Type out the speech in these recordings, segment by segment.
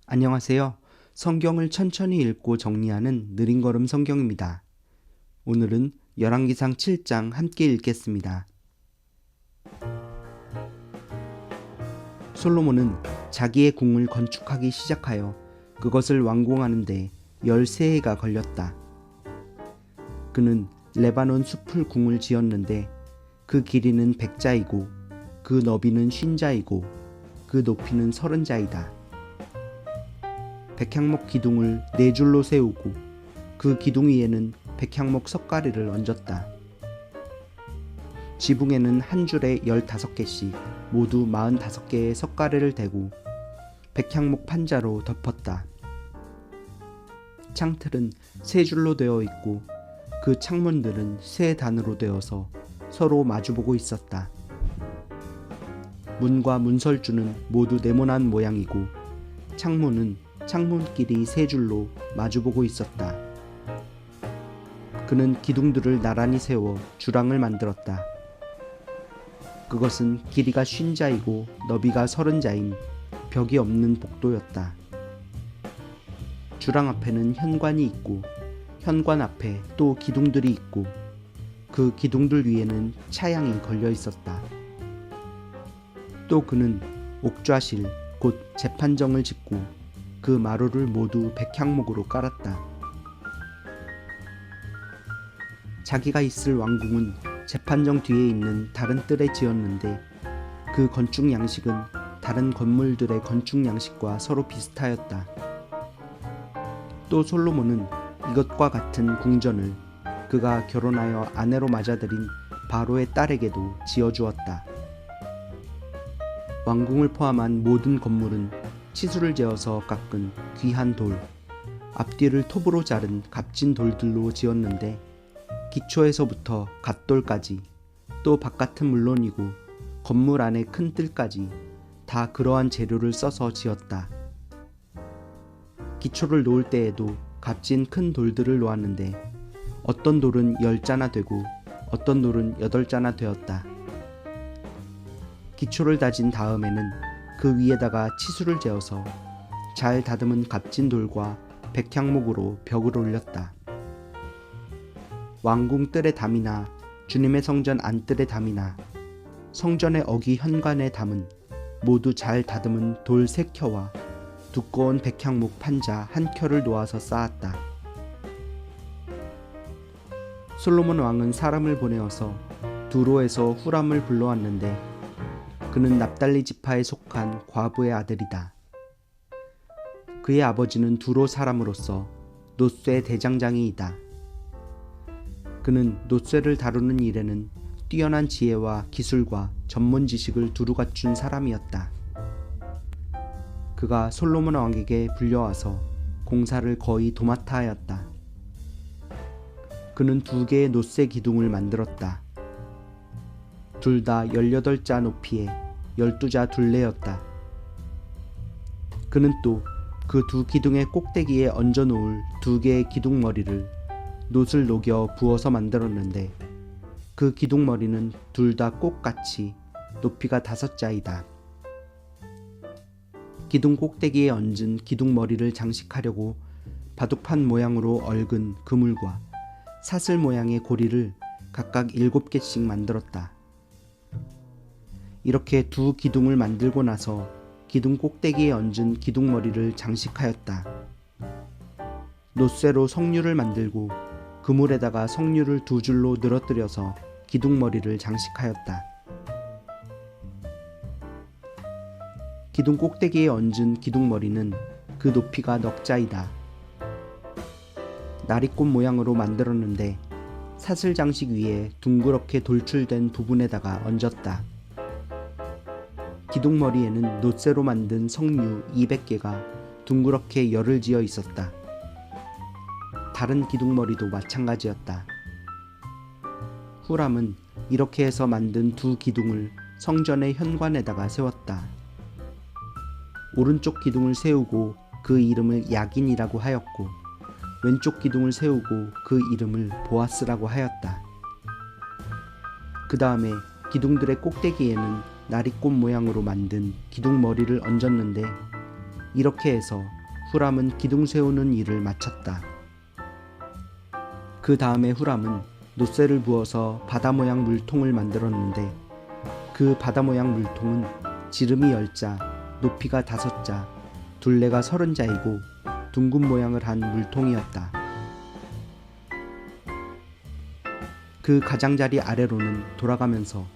안녕하세요. 성경을 천천히 읽고 정리하는 느린걸음 성경입니다. 오늘은 열왕기상 7장 함께 읽겠습니다. 솔로몬은 자기의 궁을 건축하기 시작하여 그것을 완공하는데 13해가 걸렸다. 그는 레바논 숲을 궁을 지었는데 그 길이는 100자이고 그 너비는 50자이고 그 높이는 30자이다. 백향목 기둥을 4줄로 세우고 그 기둥 위에는 백향목 석가리를 얹었다. 지붕에는 한 줄에 15개씩 모두 45개의 석가리를 대고 백향목 판자로 덮었다. 창틀은 3줄로 되어 있고 그 창문들은 3단으로 되어서 서로 마주보고 있었다. 문과 문설주는 모두 네모난 모양이고 창문은 창문끼리 3줄로 마주보고 있었다. 그는 기둥들을 나란히 세워 주랑을 만들었다. 그것은 길이가 50자이고 너비가 30자인 벽이 없는 복도였다. 주랑 앞에는 현관이 있고 현관 앞에 또 기둥들이 있고 그 기둥들 위에는 차양이 걸려 있었다. 또 그는 옥좌실 곧 재판정을 짓고 그 마루를 모두 백향목으로 깔았다. 자기가 있을 왕궁은 재판정 뒤에 있는 다른 뜰에 지었는데 그 건축 양식은 다른 건물들의 건축 양식과 서로 비슷하였다. 또 솔로몬은 이것과 같은 궁전을 그가 결혼하여 아내로 맞아들인 바로의 딸에게도 지어주었다. 왕궁을 포함한 모든 건물은 치수를 재어서 깎은 귀한 돌, 앞뒤를 톱으로 자른 값진 돌들로 지었는데 기초에서부터 갓돌까지 또 바깥은 물론이고 건물 안의 큰 뜰까지 다 그러한 재료를 써서 지었다. 기초를 놓을 때에도 값진 큰 돌들을 놓았는데 어떤 돌은 10자나 되고 어떤 돌은 8자나 되었다. 기초를 다진 다음에는 그 위에다가 치수를 재어서 잘 다듬은 값진 돌과 백향목으로 벽을 올렸다. 왕궁 뜰의 담이나 주님의 성전 안뜰의 담이나 성전의 어기 현관의 담은 모두 잘 다듬은 돌 3켜와 두꺼운 백향목 판자 1켜를 놓아서 쌓았다. 솔로몬 왕은 사람을 보내어서 두로에서 후람을 불러왔는데 그는 납달리 지파에 속한 과부의 아들이다. 그의 아버지는 두로 사람으로서 놋쇠 대장장이이다. 그는 놋쇠를 다루는 일에는 뛰어난 지혜와 기술과 전문 지식을 두루 갖춘 사람이었다. 그가 솔로몬 왕에게 불려와서 공사를 거의 도맡아 하였다. 그는 2개의 놋쇠 기둥을 만들었다. 둘 다 18자 높이에 12자 둘레였다. 그는 또 그 2 기둥의 꼭대기에 얹어 놓을 2개의 기둥머리를 놋을 녹여 부어서 만들었는데 그 기둥머리는 둘 다 꼭같이 높이가 5자이다. 기둥 꼭대기에 얹은 기둥머리를 장식하려고 바둑판 모양으로 얽은 그물과 사슬 모양의 고리를 각각 7개씩 만들었다. 이렇게 2 기둥을 만들고 나서 기둥 꼭대기에 얹은 기둥머리를 장식하였다. 놋쇠로 석류를 만들고 그물에다가 석류를 2줄로 늘어뜨려서 기둥머리를 장식하였다. 기둥 꼭대기에 얹은 기둥머리는 그 높이가 넉자이다. 나리꽃 모양으로 만들었는데 사슬 장식 위에 둥그렇게 돌출된 부분에다가 얹었다. 기둥머리에는 놋쇠로 만든 석류 200개가 둥그렇게 열을 지어 있었다. 다른 기둥머리도 마찬가지였다. 후람은 이렇게 해서 만든 2 기둥을 성전의 현관에다가 세웠다. 오른쪽 기둥을 세우고 그 이름을 야긴이라고 하였고 왼쪽 기둥을 세우고 그 이름을 보아스라고 하였다. 그 다음에 기둥들의 꼭대기에는 나리꽃 모양으로 만든 기둥머리를 얹었는데 이렇게 해서 후람은 기둥 세우는 일을 마쳤다. 그 다음에 후람은 놋새를 부어서 바다 모양 물통을 만들었는데 그 바다 모양 물통은 지름이 10자, 높이가 5자, 둘레가 30자이고 둥근 모양을 한 물통이었다. 그 가장자리 아래로는 돌아가면서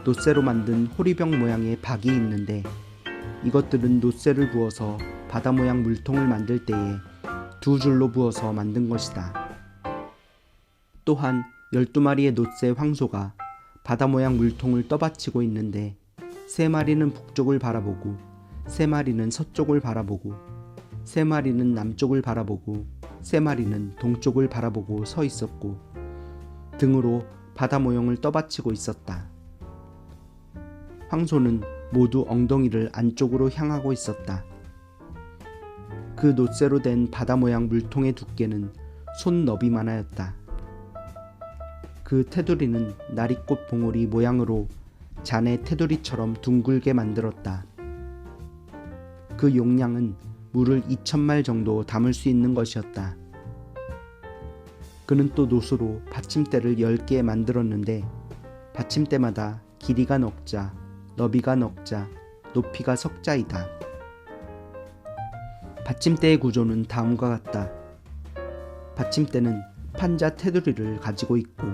놋새로 만든 호리병 모양의 박이 있는데 이것들은 놋새를 부어서 바다 모양 물통을 만들 때에 2줄로 부어서 만든 것이다. 또한 12마리의 놋새 황소가 바다 모양 물통을 떠받치고 있는데 3마리는 북쪽을 바라보고 3마리는 서쪽을 바라보고 3마리는 남쪽을 바라보고 3마리는 동쪽을 바라보고 서 있었고 등으로 바다 모형을 떠받치고 있었다. 황소는 모두 엉덩이를 안쪽으로 향하고 있었다. 그 놋새로 된 바다 모양 물통의 두께는 손 너비만하였다. 그 테두리는 나리꽃 봉오리 모양으로 잔의 테두리처럼 둥글게 만들었다. 그 용량은 물을 2000말 정도 담을 수 있는 것이었다. 그는 또 놋으로 받침대를 10개 만들었는데 받침대마다 길이가 넉자, 너비가 넉자, 높이가 석자이다. 받침대의 구조는 다음과 같다. 받침대는 판자 테두리를 가지고 있고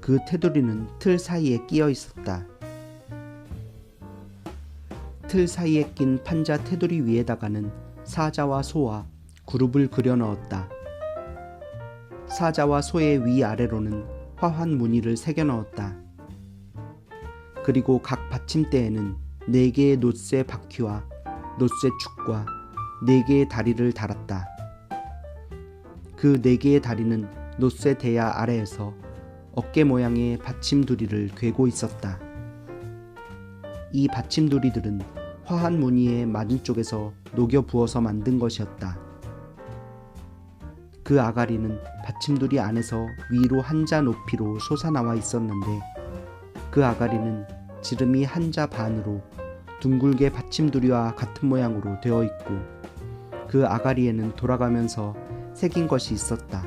그 테두리는 틀 사이에 끼어 있었다. 틀 사이에 낀 판자 테두리 위에다가는 사자와 소와 그룹을 그려 넣었다. 사자와 소의 위아래로는 화환 무늬를 새겨 넣었다. 그리고 각 받침대에는 4개의 놋새 바퀴와 놋새 축과 4개의 다리를 달았다. 그 4개의 다리는 놋새 대야 아래에서 어깨 모양의 받침두리를 괴고 있었다. 이 받침두리들은 화한 무늬의 맞은쪽에서 녹여 부어서 만든 것이었다. 그 아가리는 받침두리 안에서 위로 한자 높이로 솟아나와 있었는데 그 아가리는 지름이 한자 반으로 둥글게 받침두리와 같은 모양으로 되어 있고 그 아가리에는 돌아가면서 새긴 것이 있었다.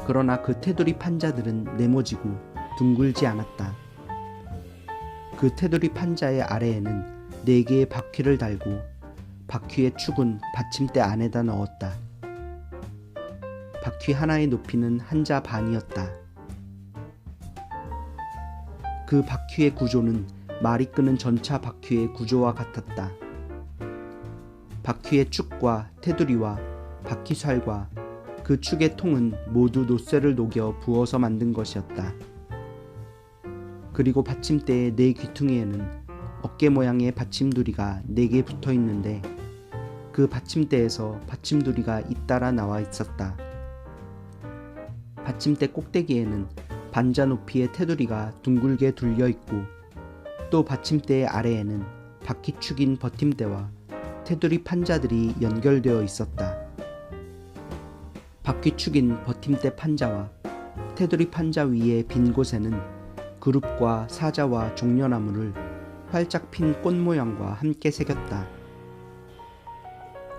그러나 그 테두리 판자들은 네모지고 둥글지 않았다. 그 테두리 판자의 아래에는 4개의 바퀴를 달고 바퀴의 축은 받침대 안에다 넣었다. 바퀴 하나의 높이는 한자 반이었다. 그 바퀴의 구조는 말이 끄는 전차 바퀴의 구조와 같았다. 바퀴의 축과 테두리와 바퀴살과 그 축의 통은 모두 놋새를 녹여 부어서 만든 것이었다. 그리고 받침대의 4 귀퉁이에는 어깨 모양의 받침두리가 4개 붙어 있는데 그 받침대에서 받침두리가 잇따라 나와 있었다. 받침대 꼭대기에는 반자 높이의 테두리가 둥글게 둘려 있고 또 받침대의 아래에는 바퀴축인 버팀대와 테두리 판자들이 연결되어 있었다. 바퀴축인 버팀대 판자와 테두리 판자 위의 빈 곳에는 그룹과 사자와 종려나무를 활짝 핀 꽃 모양과 함께 새겼다.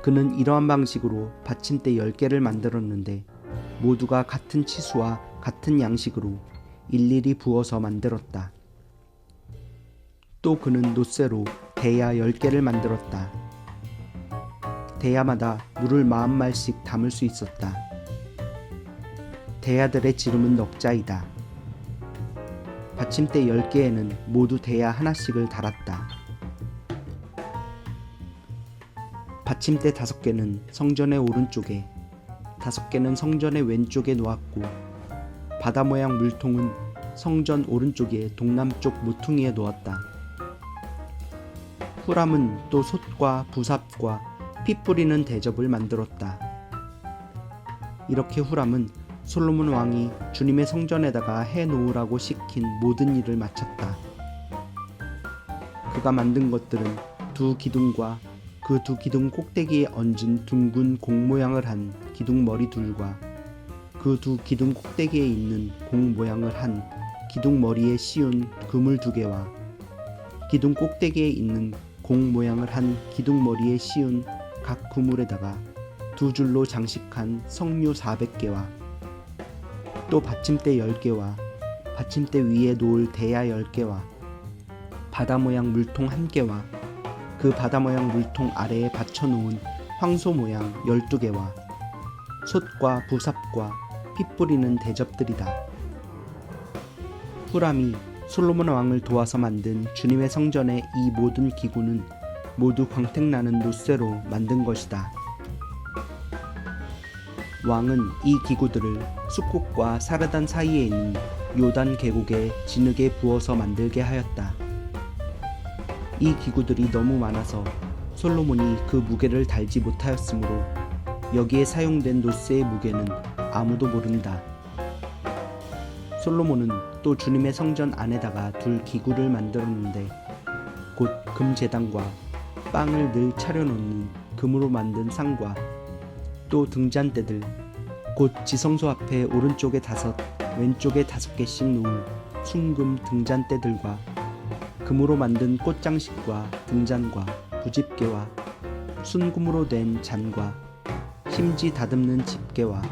그는 이러한 방식으로 받침대 10개를 만들었는데 모두가 같은 치수와 같은 양식으로 일일이 부어서 만들었다. 또 그는 놋새로 대야 10개를 만들었다. 대야마다 물을 40말씩 담을 수 있었다. 대야들의 지름은 넉자이다. 받침대 10개에는 모두 대야 하나씩을 달았다. 받침대 5개는 성전의 오른쪽에, 5개는 성전의 왼쪽에 놓았고 바다 모양 물통은 성전 오른쪽의 동남쪽 모퉁이에 놓았다. 후람은 또 솥과 부삽과 피 뿌리는 대접을 만들었다. 이렇게 후람은 솔로몬 왕이 주님의 성전에다가 해 놓으라고 시킨 모든 일을 마쳤다. 그가 만든 것들은 2 기둥과 그 2 기둥 꼭대기에 얹은 둥근 공 모양을 한 기둥 머리 둘과 그 2 기둥 꼭대기에 있는 공 모양을 한 기둥 머리에 씌운 그물 2개와 기둥 꼭대기에 있는 공 모양을 한 기둥 머리에 씌운 각 그물에다가 두 줄로 장식한 석류 400개와 또 받침대 10개와 받침대 위에 놓을 대야 10개와 바다 모양 물통 1개와 그 바다 모양 물통 아래에 받쳐놓은 황소 모양 12개와 솥과 부삽과 피 뿌리는 대접들이다. 후람이 솔로몬 왕을 도와서 만든 주님의 성전의 이 모든 기구는 모두 광택나는 노쇠로 만든 것이다. 왕은 이 기구들을 숫꽃과 사르단 사이에 있는 요단 계곡에 진흙에 부어서 만들게 하였다. 이 기구들이 너무 많아서 솔로몬이 그 무게를 달지 못하였으므로 여기에 사용된 노쇠의 무게는 아무도 모른다. 솔로몬은 또 주님의 성전 안에다가 둘 기구를 만들었는데 곧 금제단과 빵을 늘 차려놓는 금으로 만든 상과 또 등잔대들 곧 지성소 앞에 오른쪽에 5 왼쪽에 5개씩 놓을 순금 등잔대들과 금으로 만든 꽃장식과 등잔과 부집개와 순금으로 된 잔과 심지 다듬는 집게와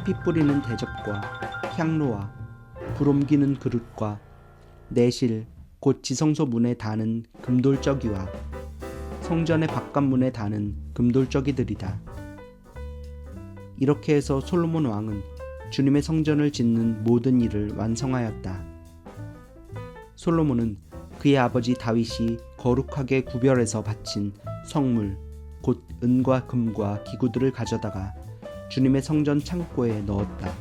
피 뿌리는 대접과 향로와 불 옮기는 그릇과 내실 곧 지성소 문에 다는 금돌저기와 성전의 바깥문에 다는 금돌저기들이다. 이렇게 해서 솔로몬 왕은 주님의 성전을 짓는 모든 일을 완성하였다. 솔로몬은 그의 아버지 다윗이 거룩하게 구별해서 바친 성물 곧 은과 금과 기구들을 가져다가 주님의 성전 창고에 넣었다.